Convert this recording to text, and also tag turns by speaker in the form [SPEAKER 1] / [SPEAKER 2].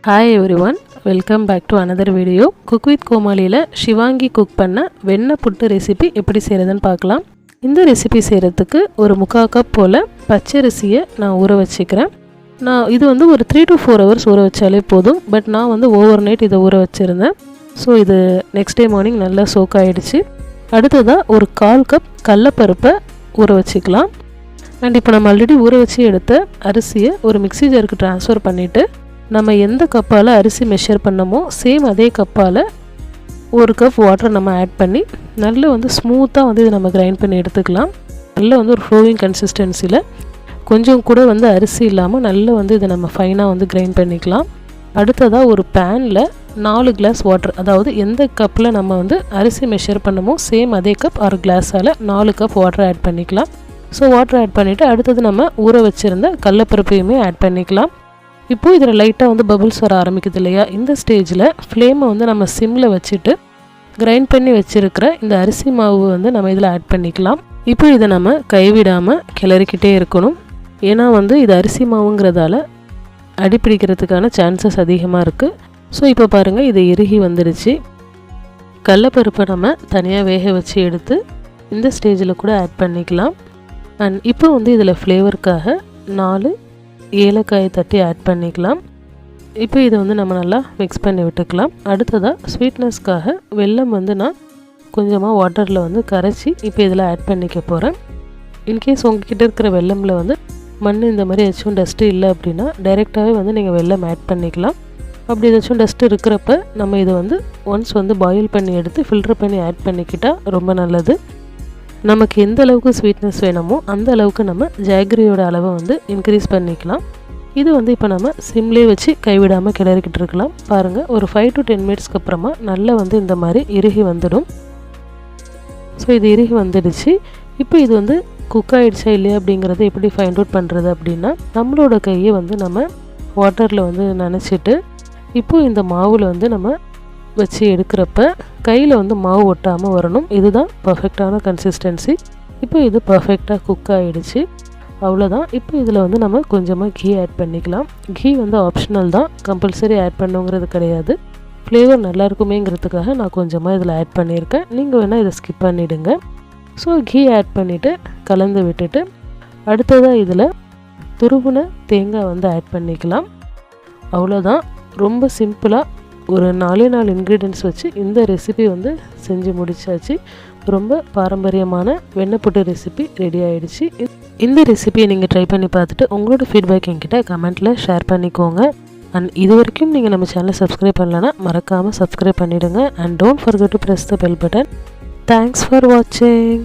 [SPEAKER 1] Hi everyone, welcome back to another video. Cook with Comaliல Sivaangi cook பண்ண வெண்ணெய் புட்டு recipe எப்படி செய்யறதுன்னு பார்க்கலாம். இந்த ரெசிபி செய்யறதுக்கு ஒரு 3/4 கப் போல பச்சரிசியை நான் ஊற வச்சிக்கிறேன். நான் இது வந்து ஒரு 3 to 4 hours ஊற வச்சாலே போதும். பட் நான் வந்து ஓவர் நைட் இதை ஊற வச்சிருந்தேன். ஸோ இது நெக்ஸ்ட் டே மார்னிங் நல்லா சோக் ஆகிடுச்சு. அடுத்ததாக ஒரு 1/4 கப் கடலைப்பருப்பை ஊற வச்சுக்கலாம். அண்ட் இப்போ நம்ம ஆல்ரெடி ஊற வச்சு எடுத்த அரிசியை ஒரு மிக்ஸி ஜாருக்கு ட்ரான்ஸ்ஃபர் பண்ணிவிட்டு நம்ம எந்த கப்பால் அரிசி மெஷர் பண்ணமோ சேம் அதே கப்பால் ஒரு கப் வாட்டர் நம்ம ஆட் பண்ணி நல்லா வந்து ஸ்மூத்தாக வந்து இதை நம்ம கிரைண்ட் பண்ணி எடுத்துக்கலாம். நல்லா வந்து ஒரு ஃப்ளோவிங் கன்சிஸ்டன்சியில் கொஞ்சம் கூட வந்து அரிசி இல்லாமல் நல்லா வந்து இதை நம்ம ஃபைனாக வந்து கிரைண்ட் பண்ணிக்கலாம். அடுத்ததாக ஒரு பேனில் 4 கிளாஸ் வாட்டர், அதாவது எந்த கப்பில் நம்ம வந்து அரிசி மெஷர் பண்ணமோ சேம் அதே கப் ஒரு கிளாஸால் 4 கப் வாட்டர் ஆட் பண்ணிக்கலாம். ஸோ வாட்டர் ஆட் பண்ணிவிட்டு அடுத்தது நம்ம ஊற வச்சுருந்த கடலைப்பருப்பையுமே ஆட் பண்ணிக்கலாம். இப்போது இதில் லைட்டாக வந்து பபுள்ஸ் வர ஆரம்பிக்குது இல்லையா, இந்த ஸ்டேஜில் ஃப்ளேமை வந்து நம்ம சிம்மில் வச்சுட்டு கிரைண்ட் பண்ணி வச்சுருக்கிற இந்த அரிசி மாவு வந்து நம்ம இதில் ஆட் பண்ணிக்கலாம். இப்போ இதை நம்ம கைவிடாமல் கிளறிக்கிட்டே இருக்கணும். ஏன்னா வந்து இது அரிசி மாவுங்கிறதால அடிப்பிடிக்கிறதுக்கான சான்சஸ் அதிகமாக இருக்குது. ஸோ இப்போ பாருங்கள், இது இறுகி வந்துடுச்சு. கடலைப்பருப்பை நம்ம தனியாக வேக வச்சு எடுத்து இந்த ஸ்டேஜில் கூட ஆட் பண்ணிக்கலாம். அண்ட் இப்போ வந்து இதில் ஃப்ளேவருக்காக 4 ஏலக்காயை தட்டி ஆட் பண்ணிக்கலாம். இப்போ இதை வந்து நம்ம நல்லா மிக்ஸ் பண்ணி விட்டுக்கலாம். அடுத்ததாக ஸ்வீட்னஸ்க்காக வெல்லம் வந்து நான் கொஞ்சமாக வாட்டரில் வந்து கரைச்சி இப்போ இதில் ஆட் பண்ணிக்க போகிறேன். இன்கேஸ் உங்ககிட்ட இருக்கிற வெல்லமில் வந்து மண் இந்த மாதிரி ஏதாச்சும் டஸ்ட்டு இல்லை அப்படின்னா டைரெக்டாகவே வந்து நீங்கள் வெல்லம் ஆட் பண்ணிக்கலாம். அப்படி ஏதாச்சும் டஸ்ட்டு இருக்கிறப்ப நம்ம இதை வந்து ஒன்ஸ் வந்து பாயில் பண்ணி எடுத்து ஃபில்டர் பண்ணி ஆட் பண்ணிக்கிட்டால் ரொம்ப நல்லது. நமக்கு எந்த அளவுக்கு ஸ்வீட்னஸ் வேணுமோ அந்த அளவுக்கு நம்ம ஜாகரியோட அளவை வந்து இன்க்ரீஸ் பண்ணிக்கலாம். இது வந்து இப்போ நம்ம சிம்லேயே வச்சு கைவிடாமல் கிளறிக்கிட்டு இருக்கலாம். பாருங்கள், ஒரு 5 to 10 மினிட்ஸ்க்கு அப்புறமா நல்லா வந்து இந்த மாதிரி இறுகி வந்துடும். ஸோ இது இறுகி வந்துடுச்சு. இப்போ இது வந்து குக் ஆகிடுச்சா இல்லையா அப்படிங்கிறத எப்படி ஃபைண்ட் அவுட் பண்ணுறது அப்படின்னா, நம்மளோட கையை வந்து நம்ம வாட்டரில் வந்து நனைச்சிட்டு இப்போ இந்த மாவில் வந்து நம்ம வச்சு எடுக்கிறப்ப கையில் வந்து மாவு ஒட்டாமல் வரணும். இதுதான் பர்ஃபெக்டான கன்சிஸ்டன்சி. இப்போ இது பர்ஃபெக்டாக குக் ஆகிடுச்சு. அவ்வளோதான். இப்போ இதில் வந்து நம்ம கொஞ்சமாக கீ ஆட் பண்ணிக்கலாம். கீ வந்து ஆப்ஷனல் தான், கம்பல்சரி ஆட் பண்ணுங்கிறது கிடையாது. ஃப்ளேவர் நல்லா இருக்குமேங்கிறதுக்காக நான் கொஞ்சமாக இதில் ஆட் பண்ணியிருக்கேன். நீங்கள் வேணால் இதை ஸ்கிப் பண்ணிவிடுங்க. ஸோ கீ ஆட் பண்ணிவிட்டு கலந்து விட்டுட்டு அடுத்ததாக இதில் துருவின தேங்காய் வந்து ஆட் பண்ணிக்கலாம். அவ்வளோதான். ரொம்ப சிம்பிளாக ஒரு 4 இன்க்ரீடியன்ட்ஸ் வச்சு இந்த ரெசிபி வந்து செஞ்சு முடிச்சாச்சு. ரொம்ப பாரம்பரியமான வெண்ணெய் புட்டு ரெசிபி ரெடி ஆகிடுச்சு. இந்த ரெசிபியை நீங்கள் ட்ரை பண்ணி பார்த்துட்டு உங்களோட ஃபீட்பேக் என்கிட்ட கமெண்ட்டில் ஷேர் பண்ணிக்கோங்க. அண்ட் இது வரைக்கும் நீங்கள் நம்ம சேனலை சப்ஸ்கிரைப் பண்ணலன்னா மறக்காமல் சப்ஸ்கிரைப் பண்ணிவிடுங்க. And don't forget to press the bell button. Thanks for வாட்சிங்.